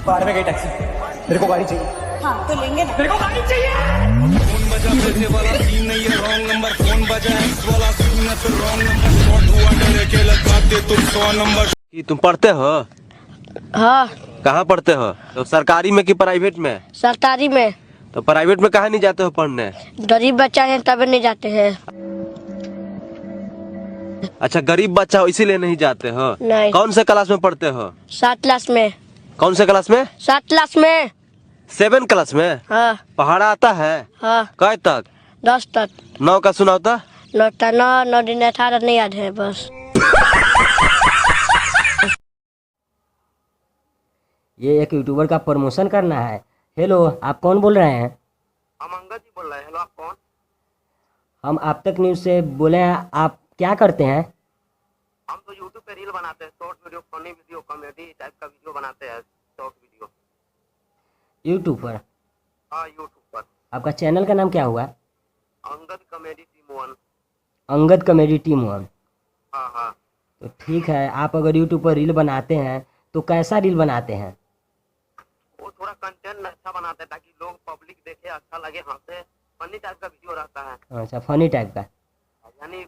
बाहर में गई टैक्सी, मेरे को गाड़ी चाहिए। हाँ तो लेंगे ना। मेरे को गाड़ी चाहिए। फोन बजा पैसे वाला सीन नहीं है रॉन्ग नंबर, फोन बजा एक्स वाला सीन है तो रॉन्ग नंबर, शॉट हुआ डरे के लगाते तुम 100 नंबर। कि तुम पढ़ते हो? हाँ कहाँ पढ़ते हो? तो सरकारी में कि प्राइवेट में? सरकारी में। तो प्राइवेट में कहाँ नहीं जाते हो पढ़ने? गरीब बच्चा है तब नहीं जाते हैं। अच्छा, गरीब बच्चा हो इसीलिए नहीं जाते हो? नहीं। कौन से क्लास में पढ़ते हो? 7 क्लास में। कौन से क्लास में? 7 क्लास में। 7 क्लास में? हाँ पहाड़ा आता है? हाँ कै तक? 10 तक। 9 का सुनाओ तो। 9 दिन 18 नहीं याद है बस। ये एक यूट्यूबर का प्रमोशन करना है। हेलो, आप कौन बोल रहे हैं? हम अंगद जी बोल रहे हैं। हेलो, आप कौन? हम आप तक न्यूज़ से बोले हैं। आप क्या करते हैं? हम तो यूट्यूब पे रील बनाते हैं, short video, funny video, comedy type का वीडियो बनाते हैं, शॉर्ट वीडियो। यूट्यूब पर? हाँ, यूट्यूब पर। आपका चैनल का नाम क्या हुआ? Angad comedy team 1। Angad comedy team 1। हाँ हाँ। तो ठीक है, आप अगर यूट्यूब पर रील बनाते हैं तो कैसा रील बनाते हैं? वो थोड़ा कंटेंट अच्छा बनाते हैं ताकि लोग पब्लिक देखे, अच्छा लगे, हंसे। फनी टाइप का वीडियो रहता है, अच्छा, फनी टाइप का। यानी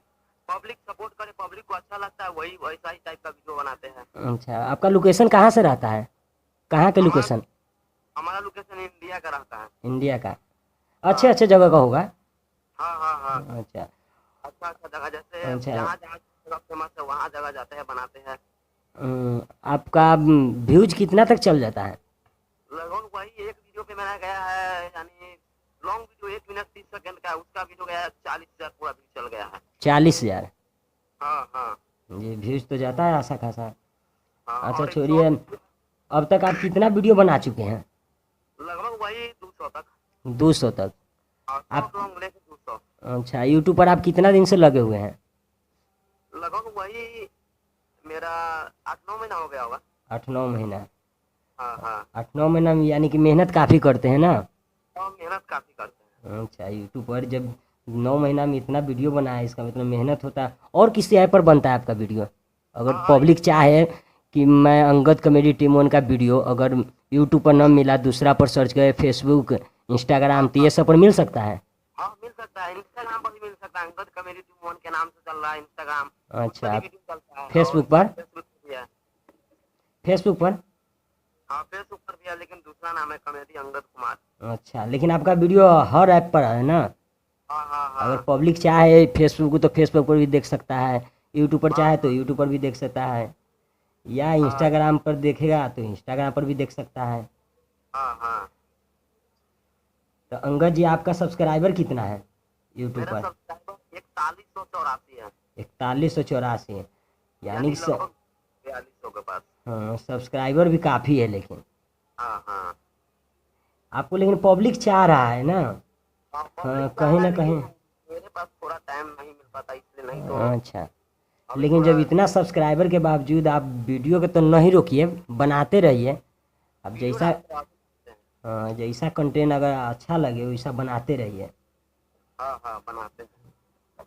पब्लिक सपोर्ट करे, पब्लिक को अच्छा लगता है, वही वैसा ही टाइप का वीडियो बनाते हैं। अच्छा, आपका लोकेशन कहाँ से रहता है? कहाँ के लोकेशन? हमारा लोकेशन इंडिया का रहता है। इंडिया का? अच्छे अच्छे जगह का होगा। हाँ हाँ हाँ। अच्छा अच्छा अच्छा जगह, जैसे अच्छा। जहाँ जहाँ जगह फेमस है वहाँ जगह जाते हैं, बनाते हैं। आपका व्यूज कितना तक चल जाता है? लगभग वही एक वीडियो पे मेरा गया है, यानी लॉन्ग वीडियो 1 मिनट 30 सेकंड का है, उसका वीडियो गया है 40,000 पूरा व्यू चल गया है। 40,000? हाँ हाँ जी, व्यूज तो जाता है अच्छा खासा। हाँ। अच्छा और छोड़िए, अब तक आप कितना वीडियो बना चुके हैं? लगभग वही 200 तक। 200 तक? हाँ, आप- लॉन्ग लेके 200। अच्छा, यूट्यूब पर आप कितना दिन से लगे हुए हैं? लगभग वही मेरा 8-9 महीना हो गया होगा। 8-9 महीना? हाँ हाँ। 8-9 महीना में यानी कि मेहनत काफ़ी करते हैं ना? और मेहनत काफी करते हैं। अच्छा, यूट्यूब पर जब 9 महीना में इतना वीडियो बनाए, इसका मतलब मेहनत होता है। और किसी ऐप पर बनता है आपका वीडियो? अगर पब्लिक चाहे कि मैं अंगद कॉमेडी टीम 1 का वीडियो अगर यूट्यूब पर न मिला, दूसरा पर सर्च करे, फेसबुक, इंस्टाग्राम, तो ये सब पर मिल सकता है? हाँ, मिल सकता है। इंस्टाग्राम पर भी मिल सकता है, अंगद कॉमेडी टीम 1 के नाम से चल रहा है इंस्टाग्राम। अच्छा, वीडियो चलता है। फेसबुक और पर? फेसबुक पर भी है। फेसबुक पर? हाँ, फेसबुक पर भी है, लेकिन दूसरा नाम है कॉमेडी अंगद कुमार। अच्छा, लेकिन आपका वीडियो हर ऐप पर है ना? हाँ हाँ हाँ। अगर पब्लिक चाहे फेसबुक को तो फेसबुक पर भी देख सकता है, यूट्यूब पर चाहे तो यूट्यूब पर भी देख सकता है, या इंस्टाग्राम पर देखेगा तो इंस्टाग्राम पर भी देख सकता है। हाँ हाँ। तो अंगद जी, आपका सब्सक्राइबर कितना है यूट्यूब मेरा पर? सब्सक्राइबर 4184 है, 4184 है, यानी कि लगभग 4200 के पास। हाँ, सब्सक्राइबर भी काफ़ी है। लेकिन हाँ हाँ। आपको लेकिन पब्लिक चाह रहा है ना? public कहीं ना का कहीं। मेरे पास थोड़ा टाइम नहीं मिल पाता, इसलिए नहीं तो। अच्छा, अभी लेकिन थोड़ा- जब इतना सब्सक्राइबर के बावजूद आप वीडियो के तो नहीं रोकिए, बनाते रहिए। अब वीडियो जैसा डालते रहते हैं। हाँ, जैसा कंटेंट अगर अच्छा लगे वैसा बनाते रहिए। हाँ हाँ, बनाते हैं।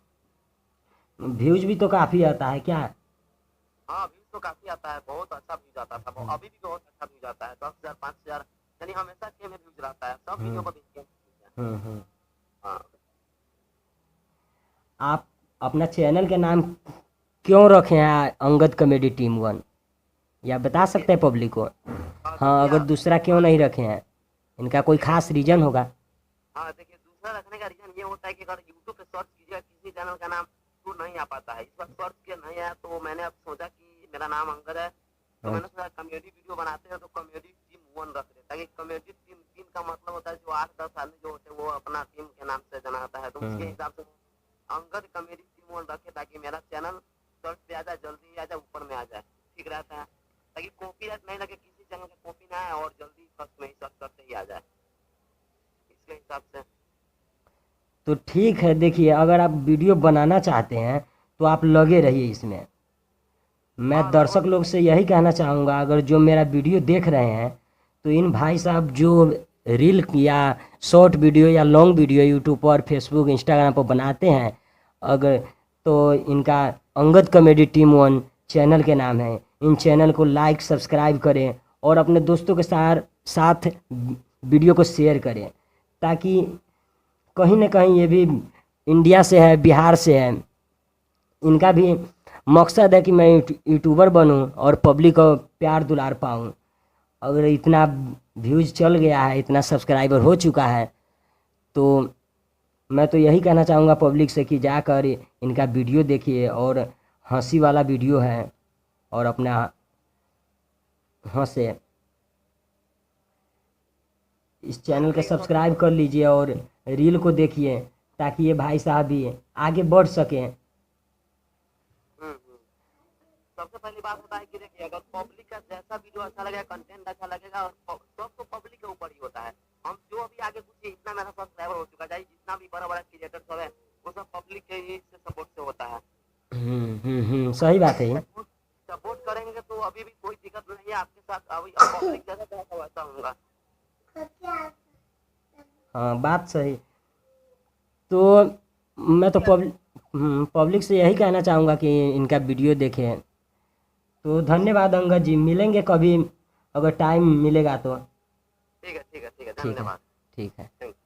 व्यूज भी तो काफ़ी आता है क्या? हाँ, व्यूज तो काफी आता है, बहुत अच्छा व्यूज आता था, अभी भी बहुत अच्छा व्यूज आता है। 10,000 5,000 यानी हमेशा के में व्यूज रहता है, सब वीडियो को देखते हैं। हाँ। आप अपना चैनल के नाम क्यों रखे हैं अंगद कॉमेडी टीम 1? या बता सकते हैं पब्लिक को? हाँ, अगर दूसरा क्यों नहीं रखे हैं, इनका कोई खास रीजन होगा? हाँ, देखिए, दूसरा रखने का रीजन ये होता है कि अगर यूट्यूब पे सर्च कीजिएगा किसी चैनल का नाम तो नहीं आ पाता है। इस बार सर्च किया नहीं आया तो मैंने अब सोचा कि मेरा नाम अंगद है, तो मैंने सोचा कॉमेडी वीडियो बनाते हैं तो कॉमेडी टीम 1 रख दें, ताकि कॉमेडी टीम 3 का मतलब होता है जो 8-10 आदमी जो होते हैं वो अपना टीम के नाम से जनाता है, तो उसके हिसाब से अंगद कॉमेडी टीम 1 रखे ताकि मेरा चैनल सर्च पे आ जाए, जल्दी आ जाए, ऊपर में आ जाए, ठीक रहता है, ताकि कॉपीराइट नहीं लगे, किसी चैनल का कॉपी ना आए और जल्दी फर्स्ट में ही सर्च करते ही आ जाए, इसके हिसाब से। तो ठीक है, देखिए, अगर आप वीडियो बनाना चाहते हैं तो आप लगे रहिए इसमें। मैं दर्शक लोग से यही कहना चाहूँगा, अगर जो मेरा वीडियो देख रहे हैं तो इन भाई साहब जो रील या शॉर्ट वीडियो या लॉन्ग वीडियो यूट्यूब पर, फेसबुक, इंस्टाग्राम पर बनाते हैं, अगर तो इनका अंगद कॉमेडी टीम 1 चैनल के नाम है, इन चैनल को लाइक सब्सक्राइब करें और अपने दोस्तों के साथ वीडियो को शेयर करें, ताकि कहीं ना कहीं ये भी इंडिया से है, बिहार से है, इनका भी मकसद है कि मैं यूट्यूबर बनूं और पब्लिक को प्यार दुलार पाऊं। अगर इतना व्यूज़ चल गया है, इतना सब्सक्राइबर हो चुका है, तो मैं तो यही कहना चाहूँगा पब्लिक से कि जाकर इनका वीडियो देखिए, और हंसी वाला वीडियो है और अपना हंसे। इस चैनल को सब्सक्राइब कर लीजिए और रील को देखिए, ताकि ये भाई साहब भी आगे बढ़ सकें। सबसे पहली बात होता है कि देखिए, अगर पब्लिक का जैसा वीडियो अच्छा लगेगा, कंटेंट अच्छा लगेगा, और सब तो पब्लिक के ऊपर ही होता है। हम जो अभी आगे कुछ इतना मेरा सब्सक्राइबर हो चुका है, जितना भी बड़ा बड़ा क्रिएटर सब है, वो सब पब्लिक के ही से सपोर्ट से होता है। सही बात है। सपोर्ट करेंगे तो अभी भी कोई दिक्कत नहीं है आपके साथ। अभी पब्लिक जैसा चाहता वैसा होगा। हाँ, बात सही। तो मैं तो पब्लिक से यही कहना चाहूँगा कि इनका वीडियो देखें। तो धन्यवाद अंगद जी, मिलेंगे कभी अगर टाइम मिलेगा तो। ठीक है, ठीक है, धन्यवाद। ठीक है। Thank you.